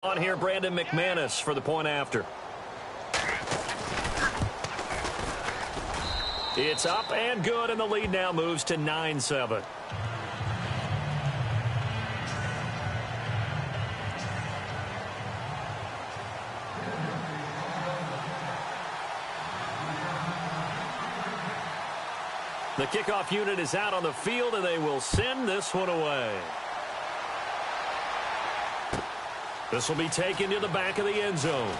On here, Brandon McManus for the point after. It's up and good, and the lead now moves to 9-7. The kickoff unit is out on the field, and they will send this one away. This will be taken to the back of the end zone.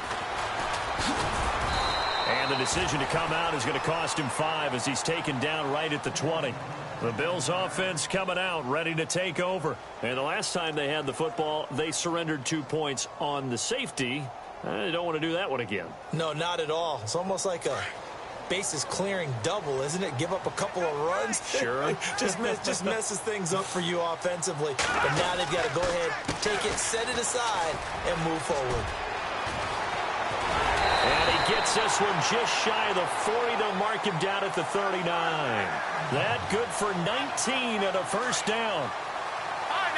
And the decision to come out is going to cost him 5 as he's taken down right at the 20. The Bills offense coming out, ready to take over. And the last time they had the football, they surrendered 2 points on the safety. They don't want to do that one again. No, not at all. It's almost like a bases clearing double, isn't it? Give up a couple of runs. Sure. just messes things up for you offensively. But now they've got to go ahead, take it, set it aside, and move forward. And he gets this one just shy of the 40 to mark him down at the 39. That good for 19 and a first down.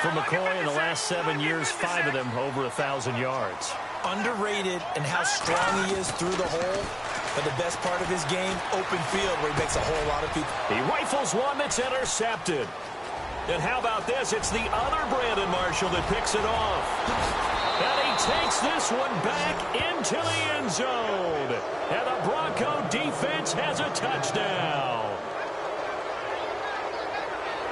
For McCoy in the last 7 years, 5 of them over 1,000 yards. Underrated in how strong he is through the hole. But the best part of his game, open field, where he makes a whole lot of people. He rifles one that's intercepted. And how about this? It's the other Brandon Marshall that picks it off. And he takes this one back into the end zone. And the Bronco defense has a touchdown.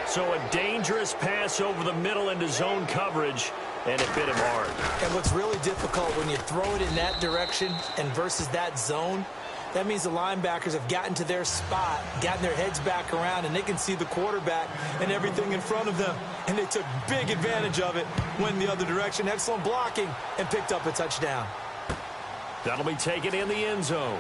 So a dangerous pass over the middle into zone coverage, and it bit him hard. And what's really difficult when you throw it in that direction and versus that zone, that means the linebackers have gotten to their spot, gotten their heads back around, and they can see the quarterback and everything in front of them. And they took big advantage of it, went the other direction, excellent blocking, and picked up a touchdown. That'll be taken in the end zone.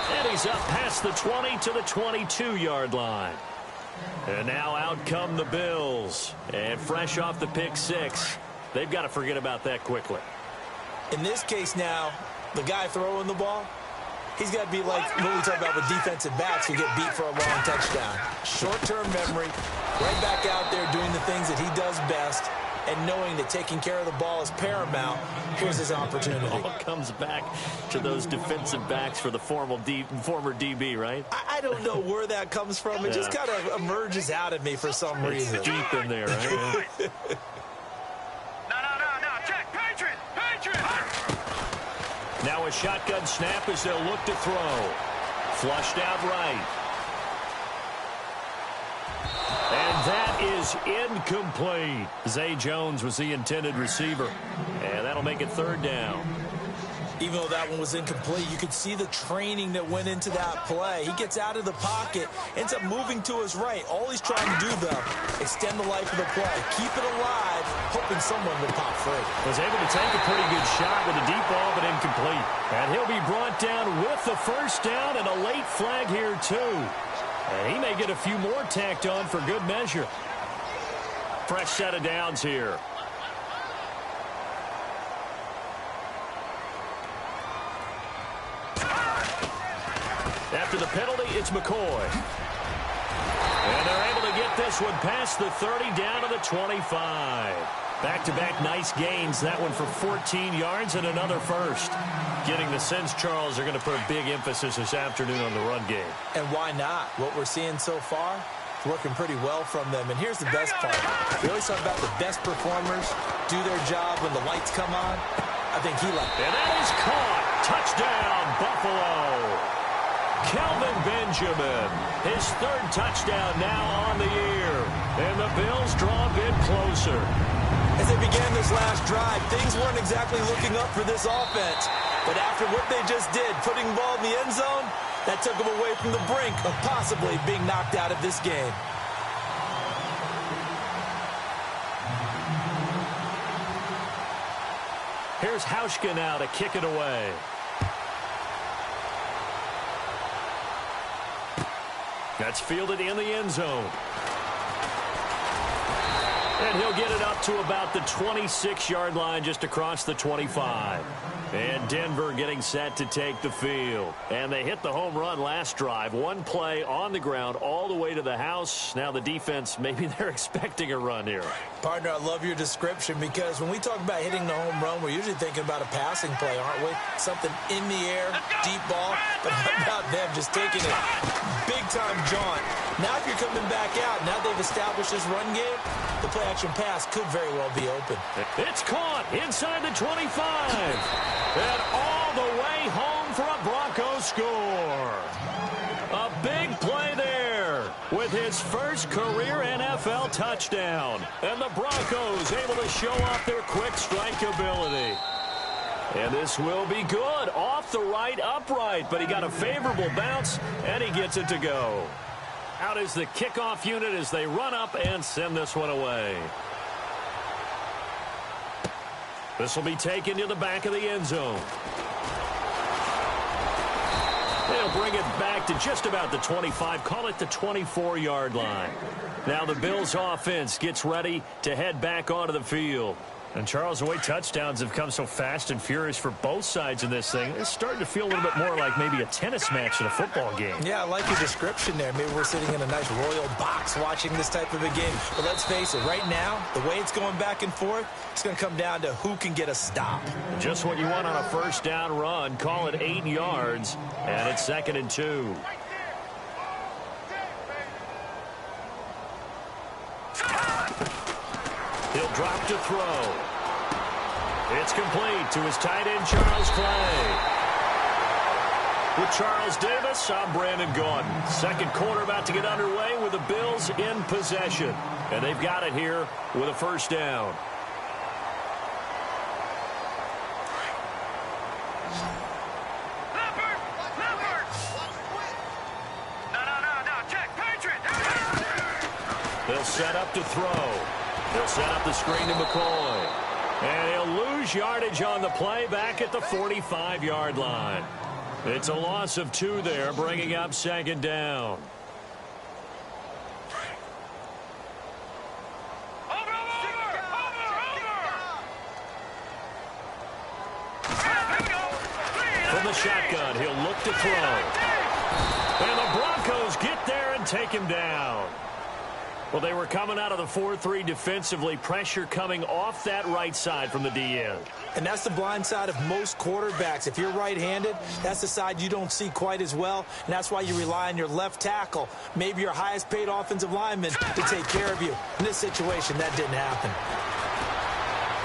And he's up past the 20 to the 22-yard line. And now out come the Bills. And fresh off the pick 6, they've got to forget about that quickly. In this case now, the guy throwing the ball, he's got to be like what we talk about with defensive backs who get beat for a long touchdown. Short-term memory, right back out there doing the things that he does best, and knowing that taking care of the ball is paramount. Here's his opportunity. It all comes back to those defensive backs for the former DB, right? I don't know where that comes from. It just kind of emerges out of me for some reason. It's deep in there, right? Now a shotgun snap as they'll look to throw. Flushed out right. And that is incomplete. Zay Jones was the intended receiver. And that'll make it 3rd down. Even though that one was incomplete, you could see the training that went into that play. He gets out of the pocket, ends up moving to his right. All he's trying to do, though, extend the life of the play. Keep it alive, hoping someone will pop free. Was able to take a pretty good shot with a deep ball, but incomplete. And he'll be brought down with the first down and a late flag here, too. And he may get a few more tacked on for good measure. Fresh set of downs here. After the penalty, it's McCoy. And they're able to get this one past the 30 down to the 25. Back-to-back nice gains. That one for 14 yards and another first. Getting the sense Charles are going to put a big emphasis this afternoon on the run game. And why not? What we're seeing so far, it's working pretty well from them. And here's the best part. We always talk about the best performers do their job when the lights come on. I think he liked it. And that is caught. Touchdown, Buffalo. Kelvin Benjamin, his 3rd touchdown now on the year. And the Bills draw a bit closer. As they began this last drive, things weren't exactly looking up for this offense. But after what they just did, putting the ball in the end zone, that took them away from the brink of possibly being knocked out of this game. Here's Hauschka now to kick it away. That's fielded in the end zone. And he'll get it up to about the 26-yard line just across the 25. And Denver getting set to take the field. And they hit the home run last drive. One play on the ground all the way to the house. Now the defense, maybe they're expecting a run here. Partner, I love your description because when we talk about hitting the home run, we're usually thinking about a passing play, aren't we? Something in the air, deep ball. But how about them just taking a big-time jaunt? Now if you're coming back out, now they've established this run game, the play-action pass could very well be open. It's caught inside the 25. And all the way home for a Broncos score. A big play there with his first career NFL touchdown. And the Broncos able to show off their quick strike ability. And this will be good. Off the right upright, but he got a favorable bounce, and he gets it to go. Out is the kickoff unit as they run up and send this one away. This will be taken to the back of the end zone. They'll bring it back to just about the 25, call it the 24-yard line. Now the Bills offense gets ready to head back onto the field. And, Charles, the way touchdowns have come so fast and furious for both sides in this thing, it's starting to feel a little bit more like maybe a tennis match in a football game. Yeah, I like your description there. Maybe we're sitting in a nice royal box watching this type of a game. But let's face it, right now, the way it's going back and forth, it's going to come down to who can get a stop. Just what you want on a first down run. Call it 8 yards, and it's 2nd and 2. He'll drop to throw. It's complete to his tight end, Charles Clay. With Charles Davis, I'm Brandon Gaudin. Second quarter about to get underway with the Bills in possession. And they've got it here with a first down. They'll set up to throw. They'll set up the screen to McCoy. And he'll lose yardage on the play back at the 45-yard line. It's a loss of 2 there, bringing up 2nd down. From the shotgun, he'll look to throw. And the Broncos get there and take him down. Well, they were coming out of the 4-3 defensively. Pressure coming off that right side from the DN. And that's the blind side of most quarterbacks. If you're right-handed, that's the side you don't see quite as well. And that's why you rely on your left tackle, maybe your highest-paid offensive lineman, to take care of you. In this situation, that didn't happen.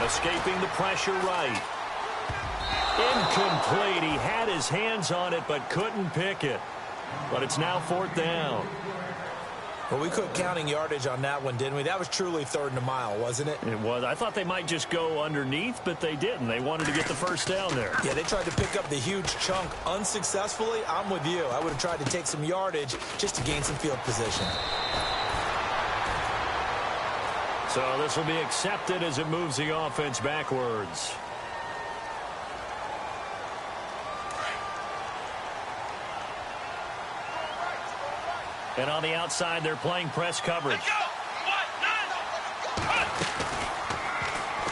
Escaping the pressure right. Incomplete. He had his hands on it but couldn't pick it. But it's now 4th down. Well, we quit counting yardage on that one, didn't we? That was truly 3rd and a mile, wasn't it? It was. I thought they might just go underneath, but they didn't. They wanted to get the first down there. Yeah, they tried to pick up the huge chunk unsuccessfully. I'm with you. I would have tried to take some yardage just to gain some field position. So this will be accepted as it moves the offense backwards. And on the outside, they're playing press coverage.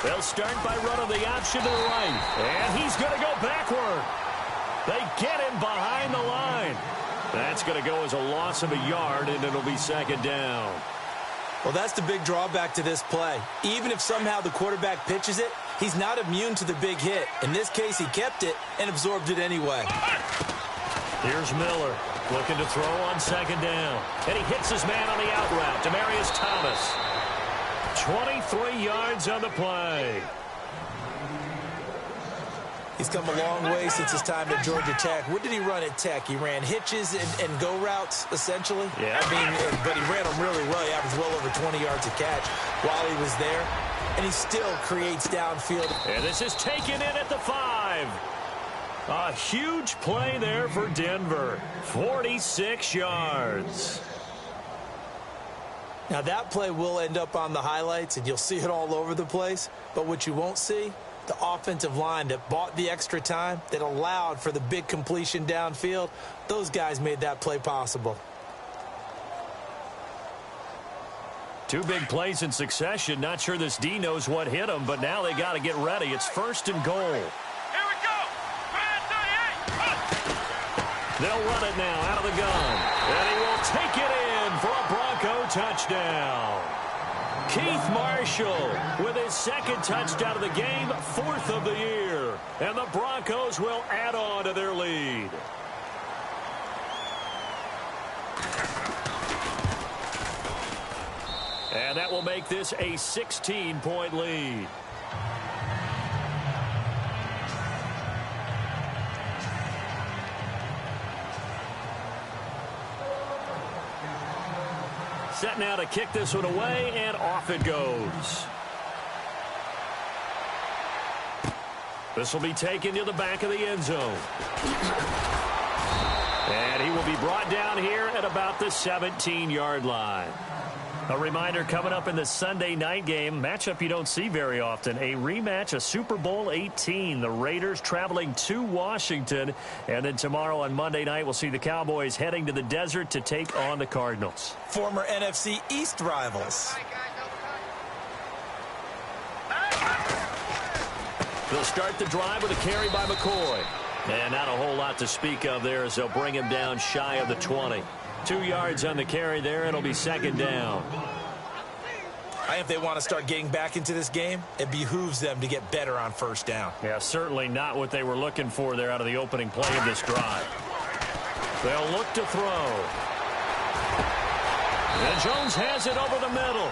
They'll start by running the option to the right. And he's going to go backward. They get him behind the line. That's going to go as a loss of a yard, and it'll be 2nd down. Well, that's the big drawback to this play. Even if somehow the quarterback pitches it, he's not immune to the big hit. In this case, he kept it and absorbed it anyway. Here's Miller looking to throw on 2nd down. And he hits his man on the out route, Demaryius Thomas. 23 yards on the play. He's come a long way since his time at Georgia Tech. What did he run at Tech? He ran hitches and go routes, essentially. Yeah. I mean, but he ran them really well. He averaged well over 20 yards a catch while he was there. And he still creates downfield. And this is taken in at the 5. A huge play there for Denver. 46 yards. Now, that play will end up on the highlights, and you'll see it all over the place. But what you won't see, the offensive line that bought the extra time, that allowed for the big completion downfield, those guys made that play possible. Two big plays in succession. Not sure this D knows what hit him, but now they got to get ready. It's 1st and goal. Here we go. 38. They'll run it now out of the gun. And he will take it in for a Bronco touchdown. Keith Marshall with his 2nd touchdown of the game, 4th of the year. And the Broncos will add on to their lead. And that will make this a 16-point lead. Set now to kick this one away, and off it goes. This will be taken to the back of the end zone. And he will be brought down here at about the 17-yard line. A reminder coming up in the Sunday night game, matchup you don't see very often, a rematch of Super Bowl 18. The Raiders traveling to Washington. And then tomorrow on Monday night, we'll see the Cowboys heading to the desert to take on the Cardinals. Former NFC East rivals. They'll start the drive with a carry by McCoy. And not a whole lot to speak of there as they'll bring him down shy of the 20. 2 yards on the carry there. It'll be 2nd down. I think if they want to start getting back into this game, it behooves them to get better on 1st down. Yeah, certainly not what they were looking for there out of the opening play of this drive. They'll look to throw. And Jones has it over the middle.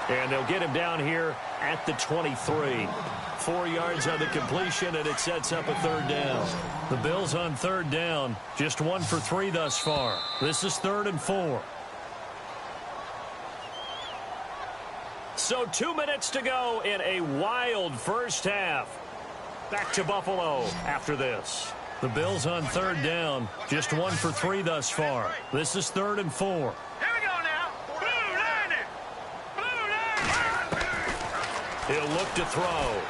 And they'll get him down here at the 23. 4 yards on the completion, and it sets up a 3rd down. The Bills on 3rd down, just 1 for 3 thus far. This is 3rd and 4. So 2 minutes to go in a wild first half. Back to Buffalo after this. The Bills on 3rd down, just 1 for 3 thus far. This is 3rd and 4. Here we go now. Blue landing. Blue landing. He'll look to throw.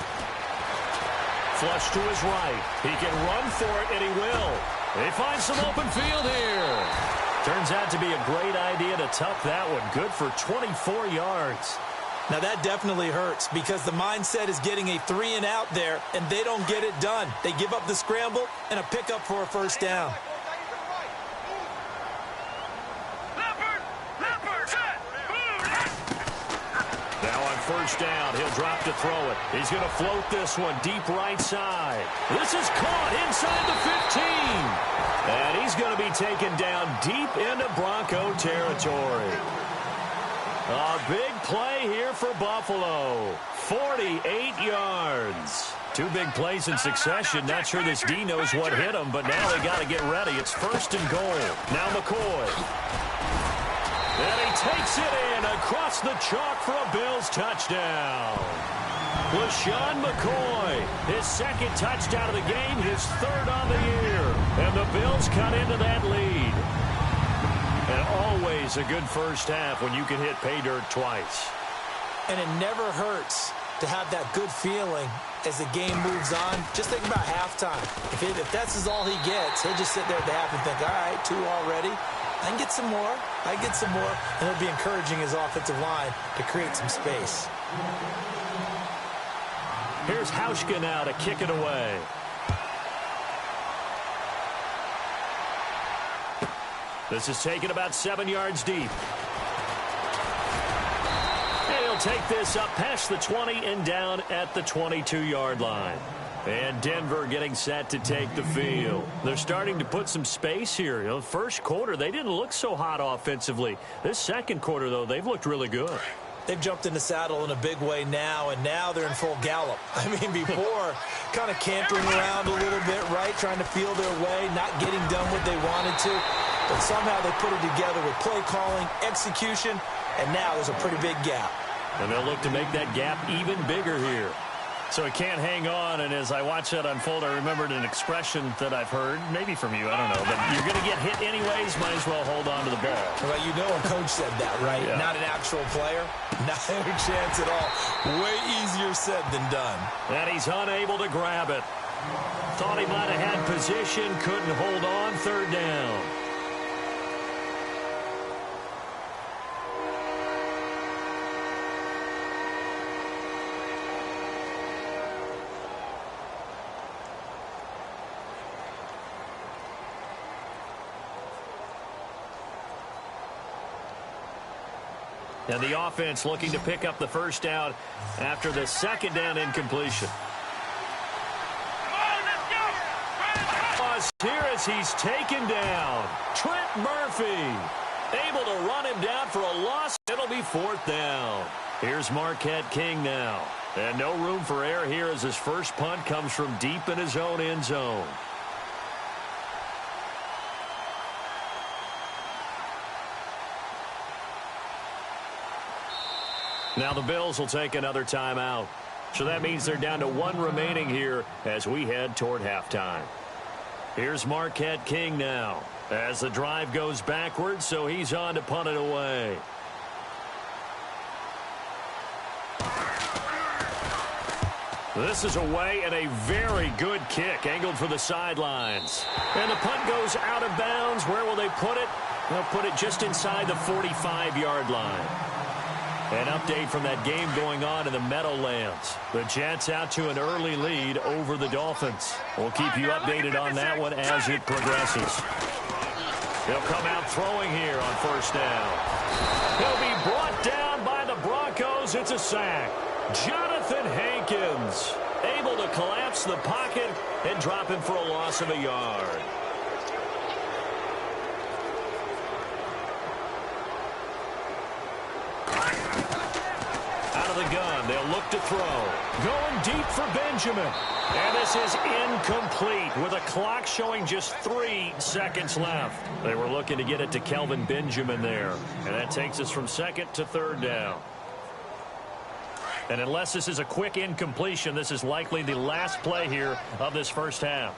Flush to his right. He can run for it, and he will. They find some open field here. Turns out to be a great idea to tuck that one. Good for 24 yards. Now that definitely hurts because the mindset is getting a 3 and out there, and they don't get it done. They give up the scramble and a pickup for a 1st down. Now on 1st down, he'll drop to throw it. He's going to float this one deep right side. This is caught inside the 15. And he's going to be taken down deep into Bronco territory. A big play here for Buffalo. 48 yards. 2 big plays in succession. Not sure this D knows what hit him, but now they got to get ready. It's 1st and goal. Now McCoy. And he takes it in across the chalk for a Bills touchdown. LaShawn McCoy, his 2nd touchdown of the game, his 3rd on the year. And the Bills cut into that lead. And always a good first half when you can hit pay dirt twice. And it never hurts to have that good feeling as the game moves on. Just think about halftime. If that's all he gets, he'll just sit there at the half and think, all right, 2 already. I can get some more. I can get some more. And it'll be encouraging his offensive line to create some space. Here's Hauschka now to kick it away. This is taken about 7 yards deep. And he'll take this up past the 20 and down at the 22-yard line. And Denver getting set to take the field. They're starting to put some space here. You know, first quarter, they didn't look so hot offensively. This second quarter, though, they've looked really good. They've jumped in the saddle in a big way now, and now they're in full gallop. I mean, before, kind of cantering around a little bit, right, trying to feel their way, not getting done what they wanted to. But somehow they put it together with play calling, execution, and now there's a pretty big gap. And they'll look to make that gap even bigger here. So it can't hang on, and as I watch that unfold, I remembered an expression that I've heard, maybe from you, I don't know, but you're going to get hit anyways, might as well hold on to the ball. Well, you know a coach said that, right? Yeah. Not an actual player. Not any chance at all. Way easier said than done. And he's unable to grab it. Thought he might have had position, couldn't hold on, 3rd down. And the offense looking to pick up the first down after the second down incompletion. Here as he's taken down. Trent Murphy able to run him down for a loss. It'll be fourth down. Here's Marquette King now. And no room for error here as his first punt comes from deep in his own end zone. Now the Bills will take another timeout. So that means they're down to one remaining here as we head toward halftime. Here's Marquette King now as the drive goes backwards, so he's on to punt it away. This is away and a very good kick angled for the sidelines. And the punt goes out of bounds. Where will they put it? They'll put it just inside the 45-yard line. An update from that game going on in the Meadowlands. The Jets out to an early lead over the Dolphins. We'll keep you updated on that one as it progresses. He'll come out throwing here on first down. He'll be brought down by the Broncos. It's a sack. Jonathan Hankins able to collapse the pocket and drop him for a loss of a yard. Out of the gun, they'll look to throw. Going deep for Benjamin. And this is incomplete with a clock showing just 3 seconds left. They were looking to get it to Kelvin Benjamin there. And that takes us from second to third down. And unless this is a quick incompletion, this is likely the last play here of this first half.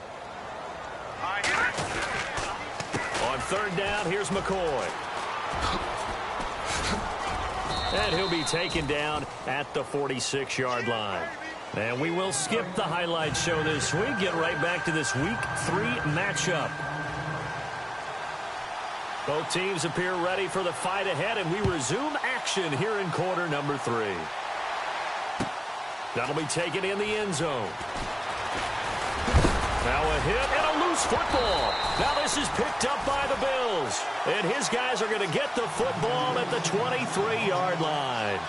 On third down, here's McCoy. And he'll be taken down at the 46-yard line. And we will skip the highlight show this week. Get right back to this Week 3 matchup. Both teams appear ready for the fight ahead, and we resume action here in quarter number 3. That'll be taken in the end zone. Now a hit and a loose football. Now this is picked up by the Bills. And his guys are going to get the football at the 23-yard line.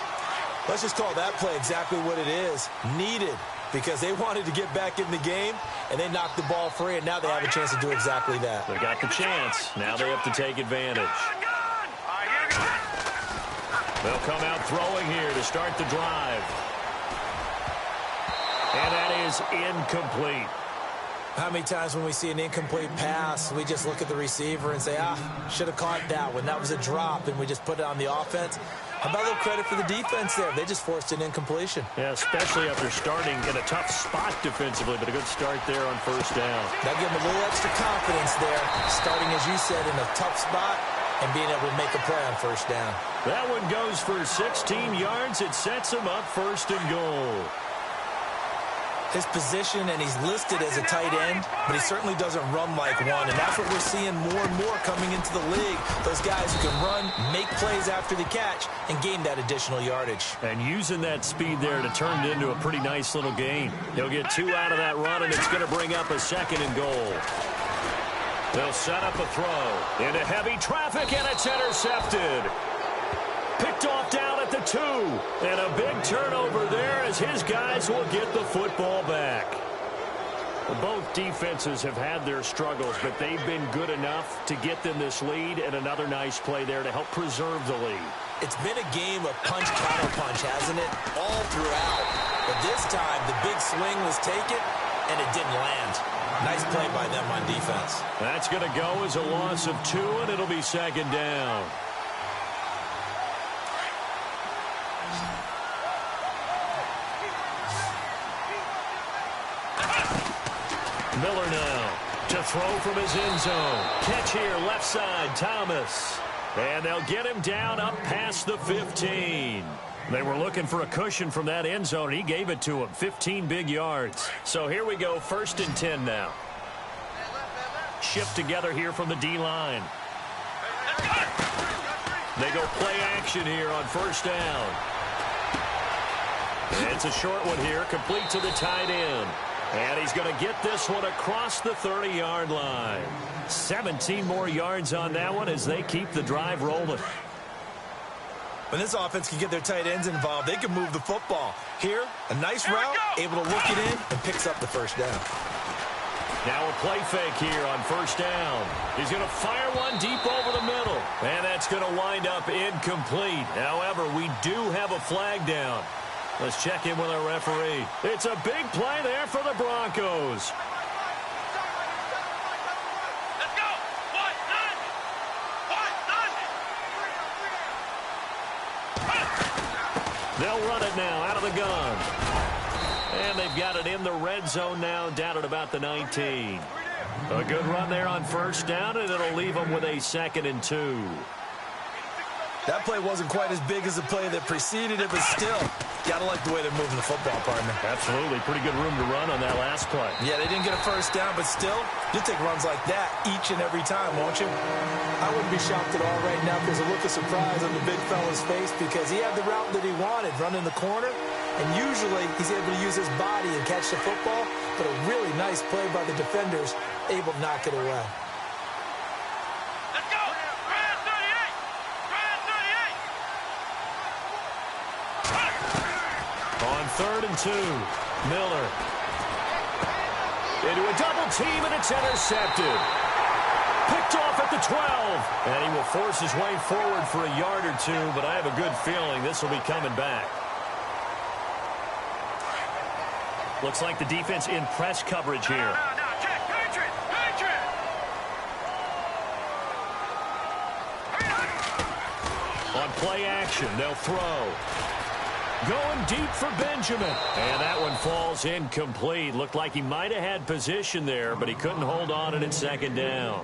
Let's just call that play exactly what it is. Needed, because they wanted to get back in the game, and they knocked the ball free, and now they have a chance to do exactly that. They got the chance. Now they have to take advantage. They'll come out throwing here to start the drive. And that is incomplete. How many times when we see an incomplete pass, we just look at the receiver and say, should have caught that one. That was a drop, and we just put it on the offense. How about a little credit for the defense there? They just forced an incompletion. Yeah, especially after starting in a tough spot defensively, but a good start there on first down. That gave them a little extra confidence there, starting, as you said, in a tough spot and being able to make a play on first down. That one goes for 16 yards. It sets them up first and goal. His position, and he's listed as a tight end, but he certainly doesn't run like one, and that's what we're seeing more and more coming into the league. Those guys who can run, make plays after the catch, and gain that additional yardage. And using that speed there to turn it into a pretty nice little gain. He'll get 2 out of that run, and it's going to bring up a second and goal. They'll set up a throw into heavy traffic, and it's intercepted. Picked off down at the 2. And a big turnover there as his guys will get the football back. Both defenses have had their struggles, but they've been good enough to get them this lead, and another nice play there to help preserve the lead. It's been a game of punch-counter-punch, hasn't it? All throughout. But this time, the big swing was taken, and it didn't land. Nice play by them on defense. That's going to go as a loss of 2, and it'll be second down. Miller now to throw from his end zone. Catch here, left side, Thomas. And they'll get him down up past the 15. They were looking for a cushion from that end zone, and he gave it to him. 15 big yards. So here we go, first and 10 now. Shift together here from the D-line. They go play action here on first down. And it's a short one here, complete to the tight end. And he's going to get this one across the 30-yard line. 17 more yards on that one as they keep the drive rolling. When this offense can get their tight ends involved, they can move the football. Here, a nice route, able to look it in, and picks up the first down. Now a play fake here on first down. He's going to fire one deep over the middle. And that's going to wind up incomplete. However, we do have a flag down. Let's check in with our referee. It's a big play there for the Broncos. Let's go. They'll run it now out of the gun. And they've got it in the red zone now, down at about the 19. A good run there on first down, and it'll leave them with a 2nd and 2. That play wasn't quite as big as the play that preceded it, but still, gotta like the way they're moving the football, partner. Absolutely. Pretty good room to run on that last play. Yeah, they didn't get a first down, but still, you'll take runs like that each and every time, won't you? I wouldn't be shocked at all right now if there's a look of surprise on the big fella's face because he had the route that he wanted, running the corner, and usually he's able to use his body and catch the football, but a really nice play by the defenders, able to knock it away. Let's go. Grand 38. Grand 38. On 3rd and 2, Miller. Into a double team, and it's intercepted. Picked off at the 12. And he will force his way forward for a yard or two, but I have a good feeling this will be coming back. Looks like the defense in press coverage here. No, check. Patriot. On play action, they'll throw. Going deep for Benjamin. And that one falls incomplete. Looked like he might have had position there, but he couldn't hold on and it's 2nd down.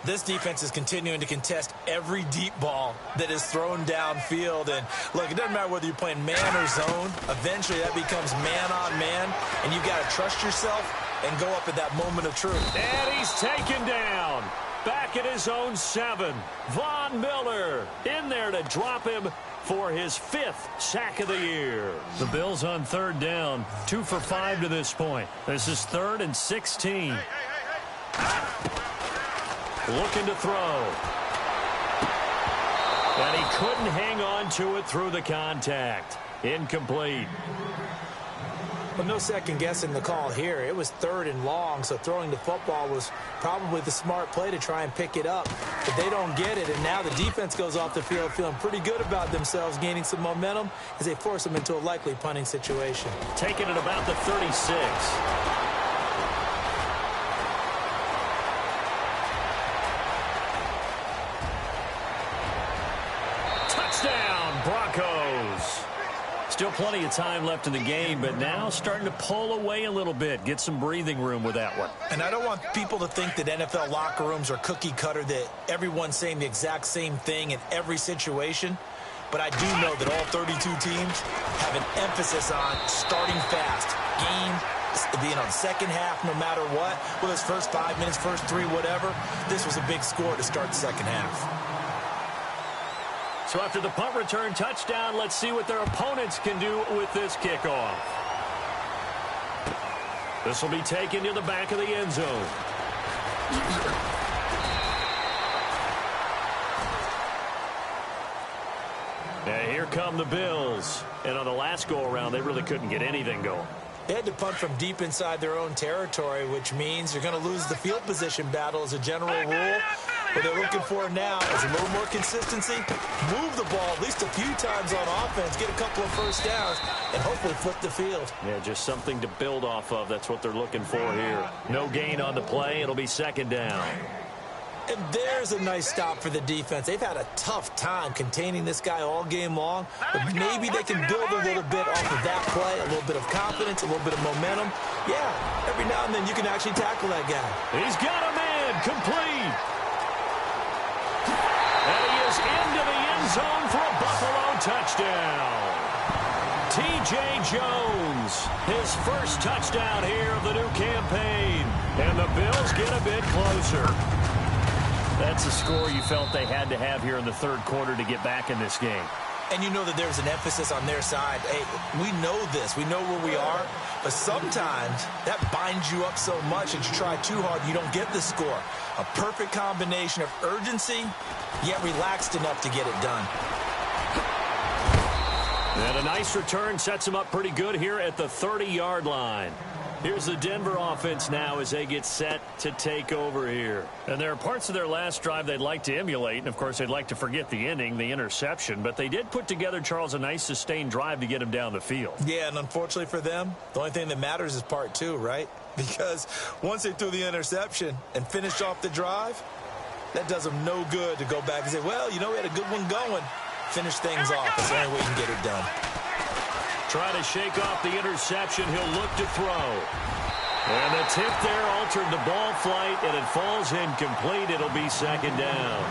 This defense is continuing to contest every deep ball that is thrown downfield. And, look, it doesn't matter whether you're playing man or zone. Eventually, that becomes man-on-man, and you've got to trust yourself and go up at that moment of truth. And he's taken down. Back at his own 7. Von Miller in there to drop him for his 5th sack of the year. The Bills on 3rd down. 2 for 5 to this point. This is 3rd and 16. Looking to throw. And he couldn't hang on to it through the contact. Incomplete. Well, no second guessing the call here. It was 3rd and long, so throwing the football was probably the smart play to try and pick it up. But they don't get it, and now the defense goes off the field feeling pretty good about themselves, gaining some momentum as they force them into a likely punting situation. Taking it about the 36. Touchdown, Broncos. Still plenty of time left in the game, but now starting to pull away a little bit. Get some breathing room with that one. And I don't want people to think that NFL locker rooms are cookie cutter, that everyone's saying the exact same thing in every situation. But I do know that all 32 teams have an emphasis on starting fast. Game, the second half, no matter what. Whether it's first 5 minutes, first 3, whatever. This was a big score to start the second half. So after the punt return touchdown, let's see what their opponents can do with this kickoff. This will be taken to the back of the end zone. And here come the Bills. And on the last go-around, they really couldn't get anything going. They had to punt from deep inside their own territory, which means you're going to lose the field position battle as a general rule. What they're looking for now is a little more consistency, move the ball at least a few times on offense, get a couple of first downs, and hopefully flip the field. Yeah, just something to build off of. That's what they're looking for here. No gain on the play. It'll be 2nd down. And there's a nice stop for the defense. They've had a tough time containing this guy all game long, but maybe they can build a little bit off of that play, a little bit of confidence, a little bit of momentum. Yeah, every now and then you can actually tackle that guy. He's got a man, complete. And he is into the end zone for a Buffalo touchdown. T.J. Jones, his first touchdown here of the new campaign. And the Bills get a bit closer. That's a score you felt they had to have here in the 3rd quarter to get back in this game. And you know that there's an emphasis on their side. Hey, we know this. We know where we are. But sometimes that binds you up so much that you try too hard, you don't get the score. A perfect combination of urgency, yet relaxed enough to get it done. And a nice return sets them up pretty good here at the 30-yard line. Here's the Denver offense now as they get set to take over here. And there are parts of their last drive they'd like to emulate. And, of course, they'd like to forget the ending, the interception. But they did put together, Charles, a nice sustained drive to get him down the field. Yeah, and unfortunately for them, the only thing that matters is part two, right? Because once they threw the interception and finished off the drive, that does them no good to go back and say, well, you know, we had a good one going. Finish things off. That's the only way you can get it done. Try to shake off the interception. He'll look to throw. And the tip there altered the ball flight, and it falls incomplete. It'll be second down.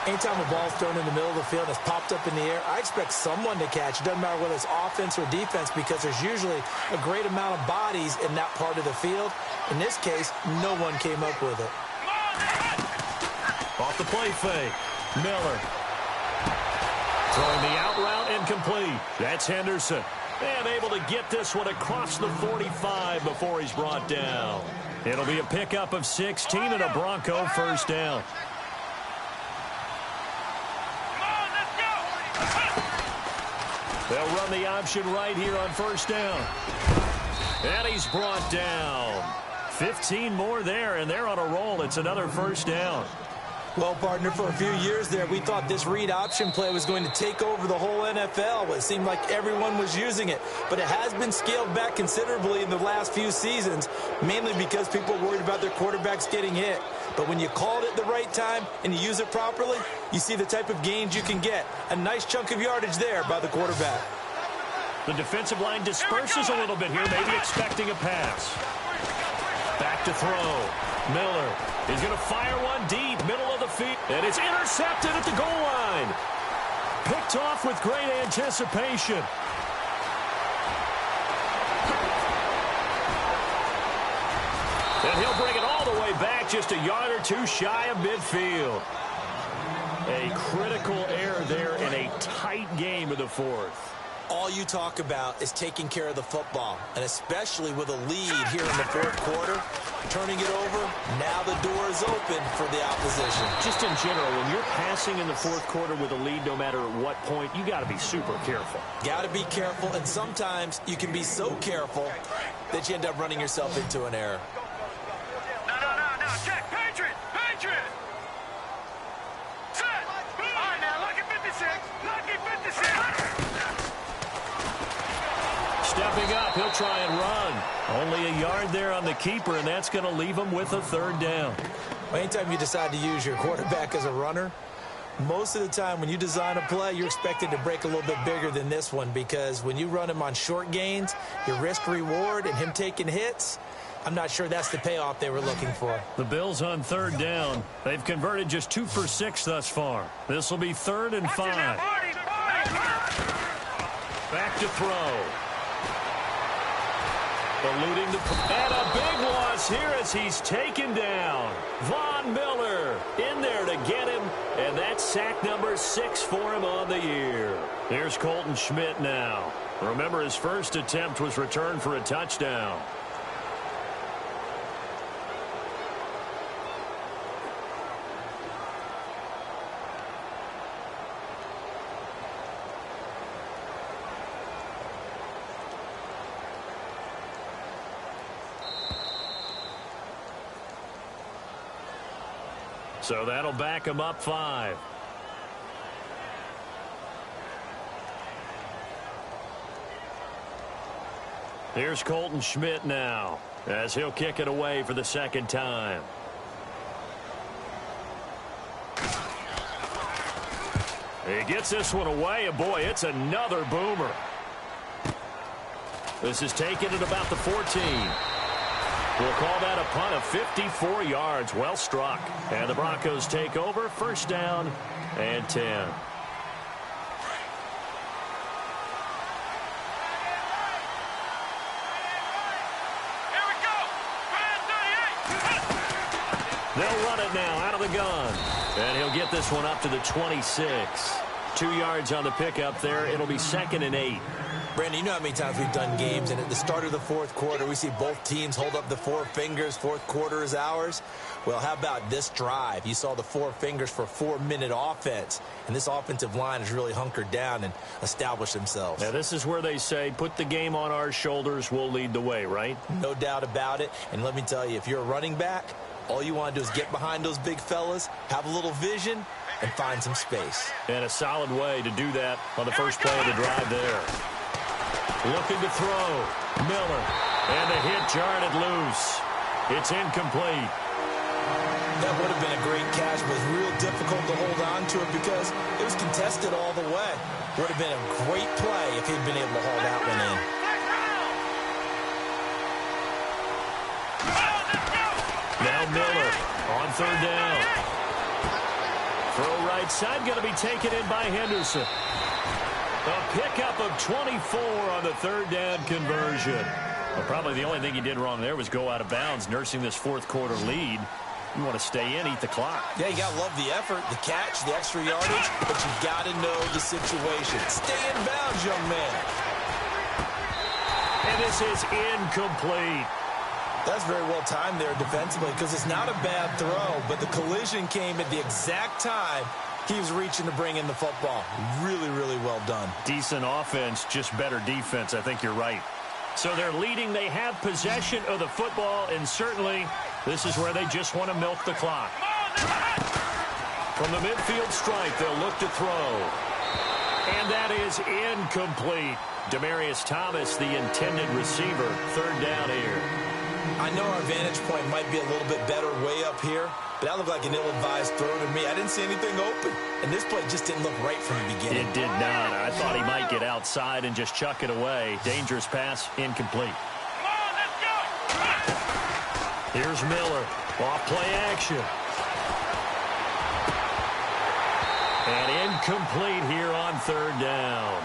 Anytime a ball's thrown in the middle of the field and it's popped up in the air, I expect someone to catch. It doesn't matter whether it's offense or defense because there's usually a great amount of bodies in that part of the field. In this case, no one came up with it. Off the play fake. Miller. Throwing the out route incomplete. That's Henderson. And able to get this one across the 45 before he's brought down. It'll be a pickup of 16 and a Bronco first down. They'll run the option right here on first down. And he's brought down. 15 more there, and they're on a roll. It's another first down. Well, partner, for a few years there, we thought this read option play was going to take over the whole NFL. It seemed like everyone was using it. But it has been scaled back considerably in the last few seasons, mainly because people are worried about their quarterbacks getting hit. But when you call it at the right time and you use it properly, you see the type of gains you can get. A nice chunk of yardage there by the quarterback. The defensive line disperses a little bit here, maybe expecting a pass. Back to throw. Miller is going to fire one deep, middle of the field, and it's intercepted at the goal line. Picked off with great anticipation. And he'll bring it all the way back, just a yard or two shy of midfield. A critical error there in a tight game of the fourth. All you talk about is taking care of the football, and especially with a lead here in the fourth quarter, turning it over, now the door is open for the opposition. Just in general, when you're passing in the fourth quarter with a lead, no matter at what point, you got to be super careful. Got to be careful, and sometimes you can be so careful that you end up running yourself into an error. No, check, Patriot! Set! All right, now, lucky 56, lucky 56. Stepping up, he'll try and run. Only a yard there on the keeper, and that's going to leave him with a third down. Well, anytime you decide to use your quarterback as a runner, most of the time when you design a play, you're expected to break a little bit bigger than this one because when you run him on short gains, your risk-reward and him taking hits, I'm not sure that's the payoff they were looking for. The Bills on third down. They've converted just 2 for 6 thus far. This will be 3rd and 5. Back to throw. Eluding the... And a big loss here as he's taken down. Von Miller in there to get him. And that's sack number 6 for him on the year. Here's Colton Schmidt now. Remember, his first attempt was returned for a touchdown. So that'll back him up 5. Here's Colton Schmidt now as he'll kick it away for the second time. He gets this one away, and boy, it's another boomer. This is taken at about the 14. We'll call that a punt of 54 yards. Well struck. And the Broncos take over. First down and 10. They'll run it now out of the gun. And he'll get this one up to the 26. 2 yards on the pickup there. It'll be 2nd and 8. Brandon, you know how many times we've done games, and at the start of the fourth quarter, we see both teams hold up the four fingers, fourth quarter is ours. Well, how about this drive? You saw the four fingers for a 4-minute offense, and this offensive line has really hunkered down and established themselves. Now, this is where they say, put the game on our shoulders, we'll lead the way, right? No doubt about it, and let me tell you, if you're a running back, all you want to do is get behind those big fellas, have a little vision, and find some space. And a solid way to do that on the first play of the drive there. Looking to throw. Miller. And the hit jarred it loose. It's incomplete. That would have been a great catch, but it was real difficult to hold on to it because it was contested all the way. Would have been a great play if he'd been able to haul that one in. Now Miller on 3rd down. Throw right side, going to be taken in by Henderson. A pickup of 24 on the 3rd down conversion. Well, probably the only thing he did wrong there was go out of bounds, nursing this fourth quarter lead. You want to stay in, eat the clock. Yeah, you got to love the effort, the catch, the extra yardage, but you got to know the situation. Stay in bounds, young man. And this is incomplete. That's very well timed there defensively because it's not a bad throw, but the collision came at the exact time he was reaching to bring in the football. Really, really well done. Decent offense, just better defense. I think you're right. So they're leading. They have possession of the football, and certainly this is where they just want to milk the clock. From the midfield stripe, they'll look to throw. And that is incomplete. Demaryius Thomas, the intended receiver, 3rd down here. I know our vantage point might be a little bit better way up here, but that looked like an ill-advised throw to me. I didn't see anything open, and this play just didn't look right from the beginning. It did not. I thought he might get outside and just chuck it away. Dangerous pass, incomplete. Come on, let's go. Here's Miller. Off play action. And incomplete here on 3rd down.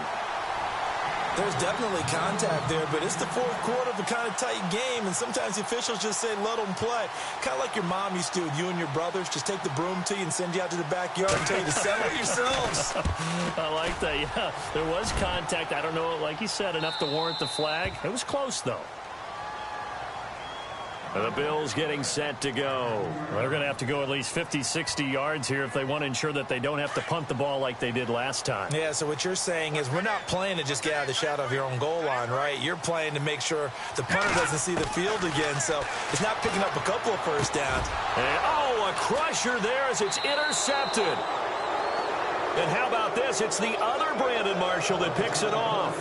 There's definitely contact there, but it's the fourth quarter of a kind of tight game, and sometimes the officials just say, let them play. Kind of like your mom used to with you and your brothers. Just take the broom to you and send you out to the backyard and tell you to settle it yourselves. I like that, yeah. There was contact. I don't know, like you said, enough to warrant the flag. It was close, though. The Bills getting set to go. Well, they're going to have to go at least 50, 60 yards here if they want to ensure that they don't have to punt the ball like they did last time. Yeah, so what you're saying is we're not playing to just get out of the shadow of your own goal line, right? You're playing to make sure the punter doesn't see the field again, so it's not picking up a couple of first downs. And, oh, a crusher there as it's intercepted. And how about this? It's the other Brandon Marshall that picks it off.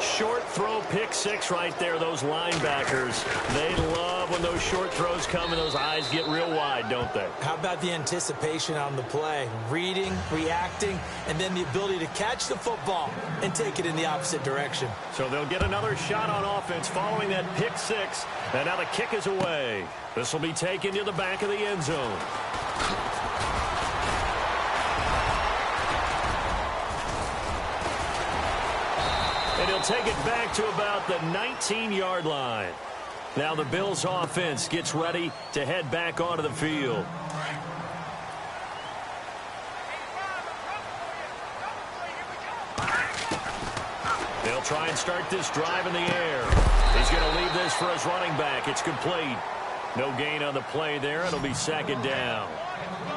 Short throw, pick six right there. Those linebackers, they love when those short throws come and those eyes get real wide, don't they? How about the anticipation on the play? Reading, reacting, and then the ability to catch the football and take it in the opposite direction. So they'll get another shot on offense following that pick six. And now the kick is away. This will be taken to the back of the end zone. And he'll take it back to about the 19-yard line. Now the Bills offense gets ready to head back onto the field. They'll try and start this drive in the air. He's going to leave this for his running back. It's complete. No gain on the play there. It'll be second down.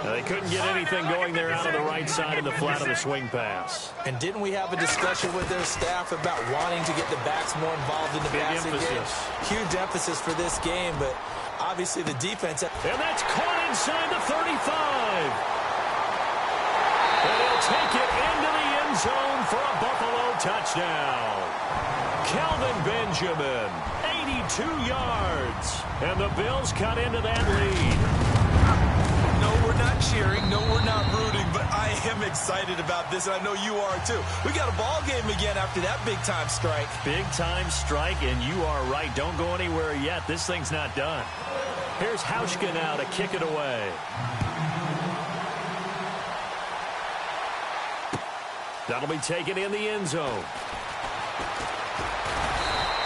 Now, they couldn't get anything going there out of the right side in the flat of the swing pass. And didn't we have a discussion with their staff about wanting to get the backs more involved in the passing game? Huge emphasis for this game, but obviously the defense. And that's caught inside the 35. And he'll take it into the end zone for a Buffalo touchdown. Kelvin Benjamin, 82 yards. And the Bills cut into that lead. No, we're not cheering. No, we're not rooting, but I am excited about this, and I know you are too. We got a ball game again after that big-time strike. Big-time strike, and you are right. Don't go anywhere yet. This thing's not done. Here's Hauschka now to kick it away. That'll be taken in the end zone.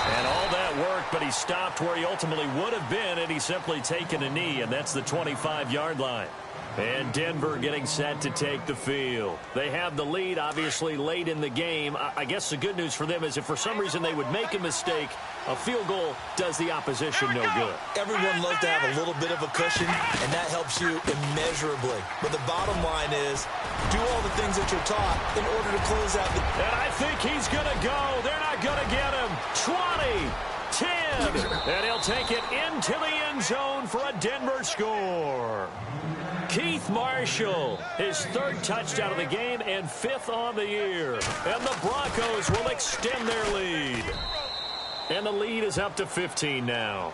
And all that worked, but he stopped where he ultimately would have been had he simply taken a knee, and that's the 25-yard line. And Denver getting set to take the field. They have the lead, obviously, late in the game. I guess the good news for them is if for some reason they would make a mistake, a field goal does the opposition no good. Everyone loves to have a little bit of a cushion, and that helps you immeasurably. But the bottom line is, do all the things that you're taught in order to close out the... And I think he's going to go. They're not going to get him. 20, 10, and he'll take it into the end zone for a Denver score. Keith Marshall, his third touchdown of the game and 5th on the year. And the Broncos will extend their lead. And the lead is up to 15 now.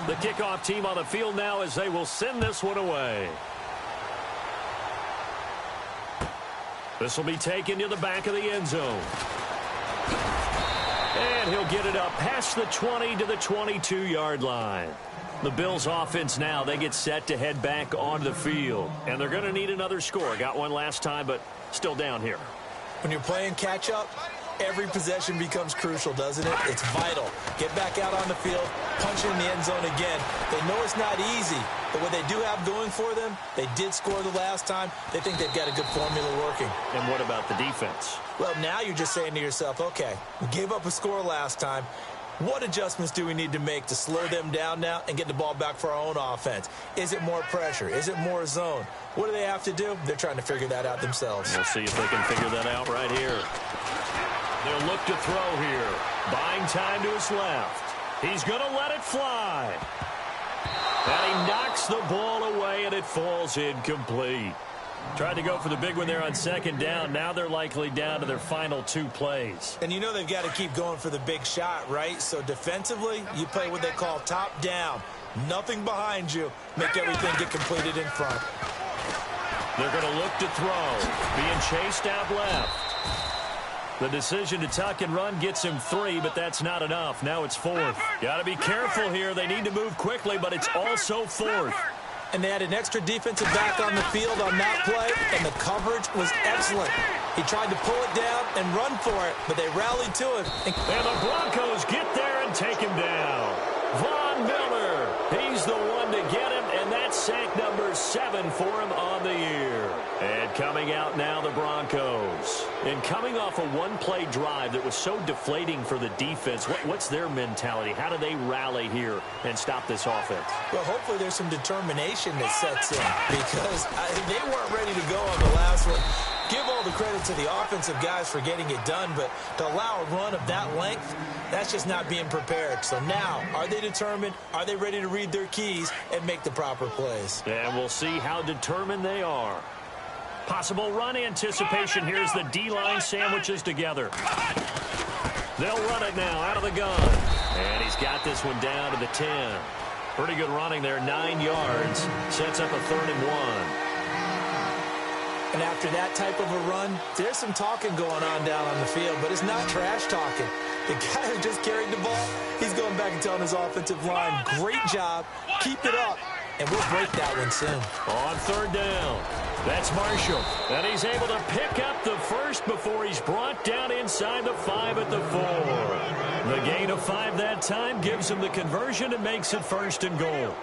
The kickoff team on the field now as they will send this one away. This will be taken to the back of the end zone. And he'll get it up past the 20 to the 22-yard line. The Bills offense now, they get set to head back onto the field. And they're going to need another score. Got one last time, but still down here. When you're playing catch-up, every possession becomes crucial, doesn't it? It's vital. Get back out on the field, punch in the end zone again. They know it's not easy, but what they do have going for them, they did score the last time. They think they've got a good formula working. And what about the defense? Well, now you're just saying to yourself, okay, we gave up a score last time. What adjustments do we need to make to slow them down now and get the ball back for our own offense? Is it more pressure? Is it more zone? What do they have to do? They're trying to figure that out themselves. We'll see if they can figure that out right here. They'll look to throw here. Buying time to his left. He's going to let it fly. And he knocks the ball away, and it falls incomplete. Tried to go for the big one there on second down. Now they're likely down to their final 2 plays. And you know they've got to keep going for the big shot, right? So defensively, you play what they call top down. Nothing behind you. Make everything get completed in front. They're going to look to throw. Being chased out left. The decision to tuck and run gets him 3, but that's not enough. Now it's 4th. Got to be careful here. They need to move quickly, but it's also 4th. And they had an extra defensive back on the field on that play, and the coverage was excellent. He tried to pull it down and run for it, but they rallied to him. And the Broncos get there and take him down. Von Miller, he's the one to get him, and that's sack number 7 for him on the year. And coming out now, the Broncos. And coming off a one-play drive that was so deflating for the defense, what's their mentality? How do they rally here and stop this offense? Well, hopefully there's some determination that sets in because they weren't ready to go on the last one. Give all the credit to the offensive guys for getting it done, but to allow a run of that length, that's just not being prepared. So now, are they determined? Are they ready to read their keys and make the proper plays? And we'll see how determined they are. Possible run anticipation. Here's the D-line sandwiches together. They'll run it now out of the gun. And he's got this one down to the 10. Pretty good running there, 9 yards. Sets up a 3rd and 1. And after that type of a run, there's some talking going on down on the field, but it's not trash talking. The guy who just carried the ball, he's going back and telling his offensive line, great job, keep it up, and we'll break that one soon. On 3rd down, that's Marshall, and he's able to pick up the first before he's brought down inside the 5 at the 4. The gain of 5 that time gives him the conversion and makes it 1st and goal.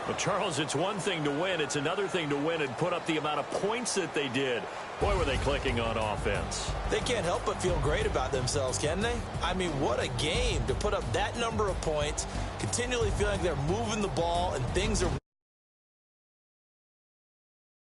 Well, Charles, it's one thing to win. It's another thing to win and put up the amount of points that they did. Boy, were they clicking on offense. They can't help but feel great about themselves, can they? I mean, what a game to put up that number of points, continually feeling like they're moving the ball and things are